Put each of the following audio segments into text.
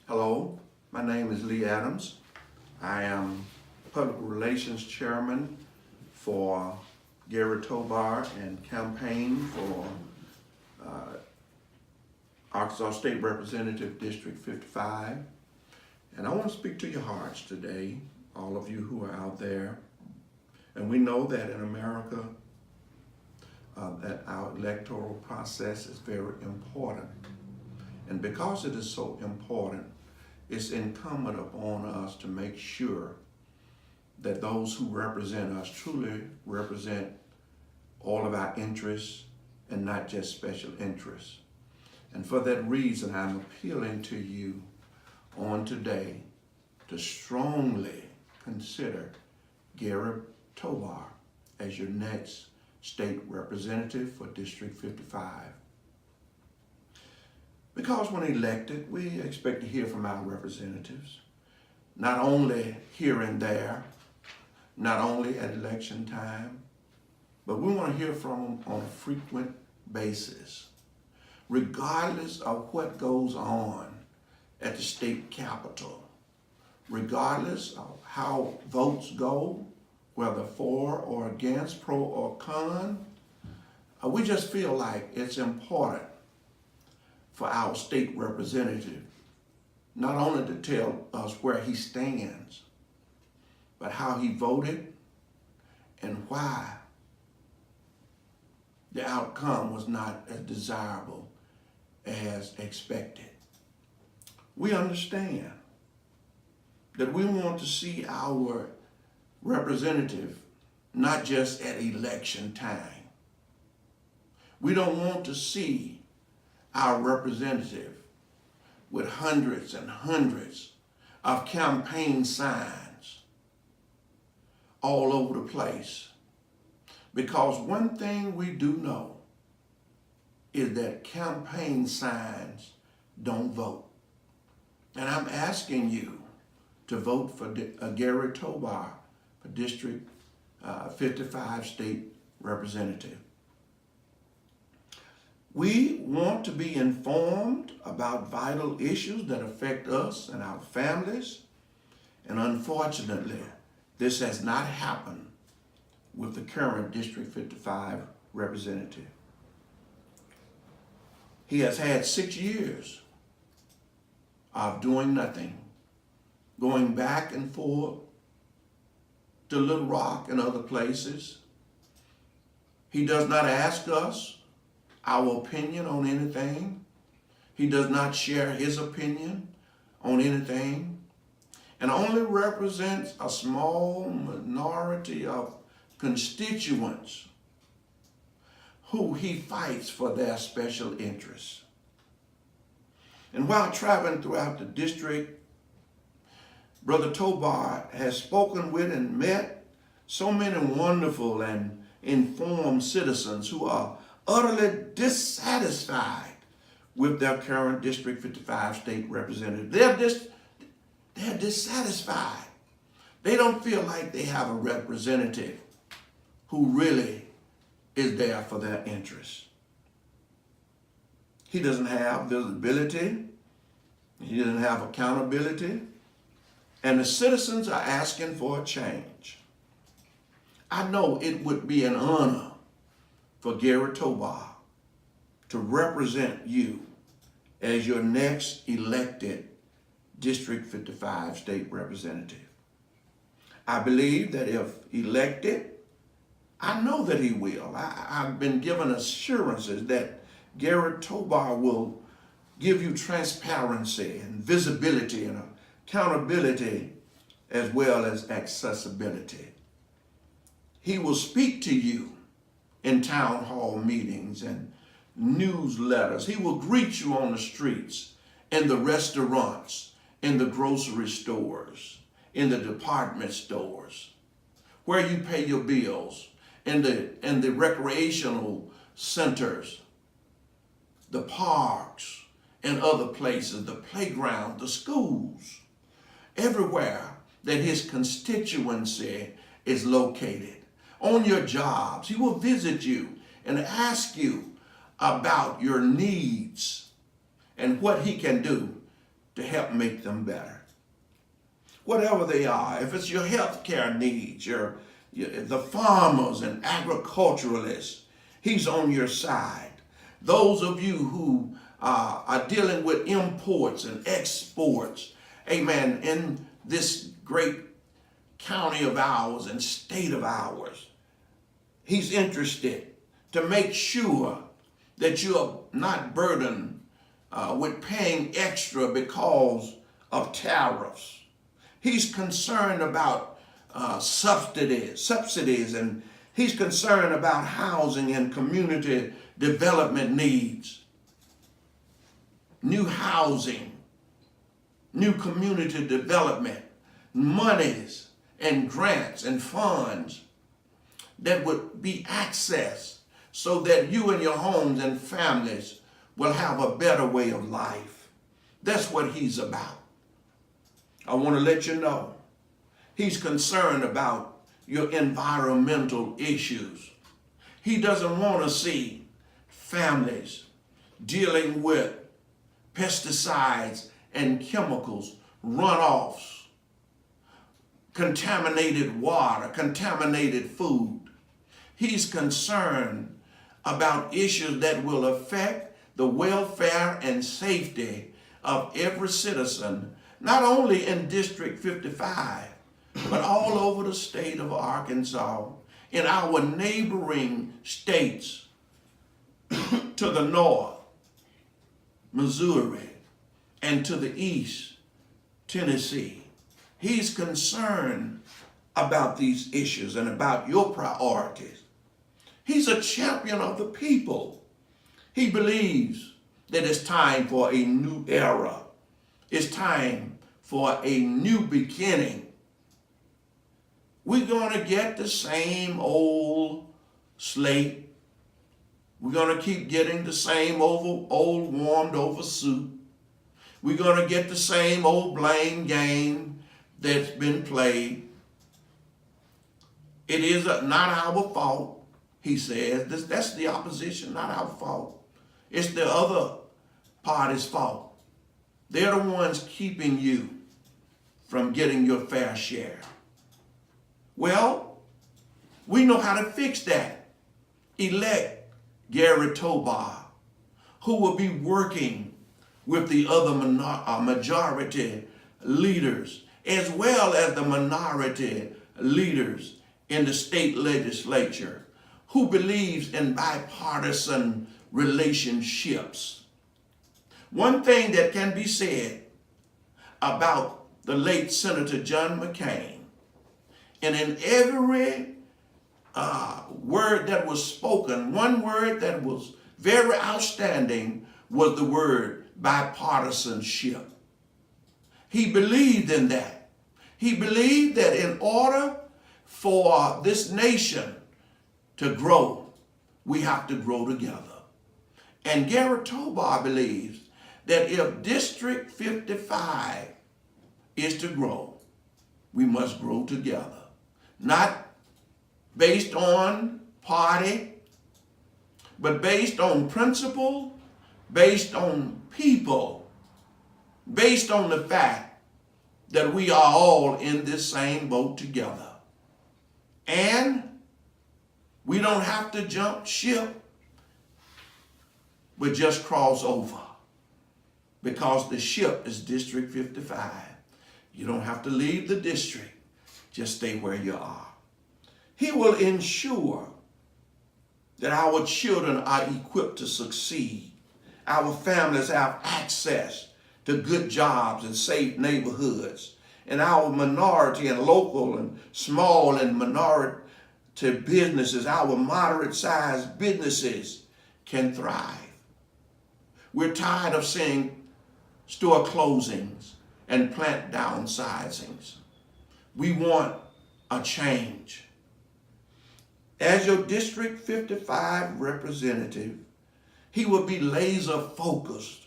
Hello, my name is Lee Adams. I am Public Relations Chairman for Gary Tobar and campaign for Arkansas State Representative District 55. And I want to speak to your hearts today, all of you who are out there. And we know that in America, that our electoral process is very important. And because it is so important, it's incumbent upon us to make sure that those who represent us truly represent all of our interests and not just special interests. And for that reason, I'm appealing to you on today to strongly consider Gary Tobar as your next state representative for District 55. Because when elected, we expect to hear from our representatives, not only here and there, not only at election time, but we want to hear from them on a frequent basis, regardless of what goes on at the state capitol, regardless of how votes go, whether for or against, pro or con. We just feel like it's important for our state representative not only to tell us where he stands, but how he voted and why the outcome was not as desirable as expected. We understand that we want to see our representative not just at election time. We don't want to see our representative with hundreds and hundreds of campaign signs all over the place. Because one thing we do know is that campaign signs don't vote. And I'm asking you to vote for Gary Tobar for District 55 State Representative. We want to be informed about vital issues that affect us and our families. And unfortunately, this has not happened with the current District 55 representative. He has had 6 years of doing nothing, going back and forth to Little Rock and other places. He does not ask us our opinion on anything. He does not share his opinion on anything, and only represents a small minority of constituents who he fights for their special interests. And while traveling throughout the district, Brother Tobar has spoken with and met so many wonderful and informed citizens who are utterly dissatisfied with their current District 55 state representative. They're dissatisfied. They don't feel like they have a representative who really is there for their interests. He doesn't have visibility. He doesn't have accountability. And the citizens are asking for a change. I know it would be an honor for Gary Tobar to represent you as your next elected District 55 state representative. I believe that if elected, I know that he will. I've been given assurances that Gary Tobar will give you transparency and visibility and accountability as well as accessibility. He will speak to you in town hall meetings and newsletters. He will greet you on the streets, in the restaurants, in the grocery stores, in the department stores, where you pay your bills, in the recreational centers, the parks, and other places, the playground, the schools, everywhere that his constituency is located. On your jobs, he will visit you and ask you about your needs and what he can do to help make them better. Whatever they are, if it's your health care needs, the farmers and agriculturalists, he's on your side. Those of you who are dealing with imports and exports, amen, in this great county of ours and state of ours, he's interested to make sure that you're not burdened with paying extra because of tariffs. He's concerned about subsidies, and he's concerned about housing and community development needs. New housing, new community development, monies and grants and funds that would be accessed so that you and your homes and families will have a better way of life. That's what he's about. I want to let you know, he's concerned about your environmental issues. He doesn't want to see families dealing with pesticides and chemicals, runoffs, contaminated water, contaminated food. He's concerned about issues that will affect the welfare and safety of every citizen, not only in District 55, but all over the state of Arkansas, in our neighboring states to the north, Missouri, and to the east, Tennessee. He's concerned about these issues and about your priorities. He's a champion of the people. He believes that it's time for a new era. It's time for a new beginning. We're going to get the same old slate. We're going to keep getting the same old warmed over soup. We're going to get the same old blame game that's been played. It is not our fault, he says. That's the opposition, not our fault. It's the other party's fault. They're the ones keeping you from getting your fair share. Well, we know how to fix that. Elect Gary Tobar, who will be working with the other majority leaders, as well as the minority leaders in the state legislature, who believes in bipartisan relationships. One thing that can be said about the late Senator John McCain, and in every word that was spoken, one word that was very outstanding was the word bipartisanship. He believed in that. He believed that in order for this nation to grow, we have to grow together. And Gary Tobar believes that if District 55 is to grow, we must grow together. Not based on party, but based on principle, based on people, based on the fact that we are all in this same boat together. And we don't have to jump ship, but just cross over, because the ship is District 55. You don't have to leave the district. Just stay where you are. He will ensure that our children are equipped to succeed. Our families have access to good jobs and safe neighborhoods. And our minority and local and small and minority businesses, our moderate-sized businesses can thrive. We're tired of seeing store closings and plant downsizings. We want a change. As your District 55 representative, he will be laser focused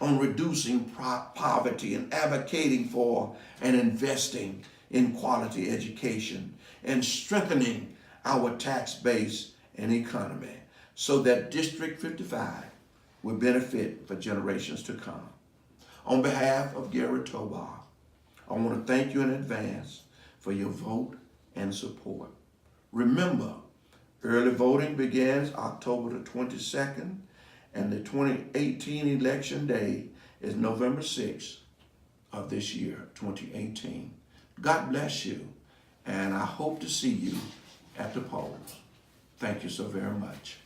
on reducing poverty and advocating for and investing in quality education and strengthening our tax base and economy so that District 55 will benefit for generations to come. On behalf of Gary Tobar, I want to thank you in advance for your vote and support. Remember, early voting begins October the 22nd, and the 2018 election day is November 6th of this year, 2018. God bless you, and I hope to see you at the polls. Thank you so very much.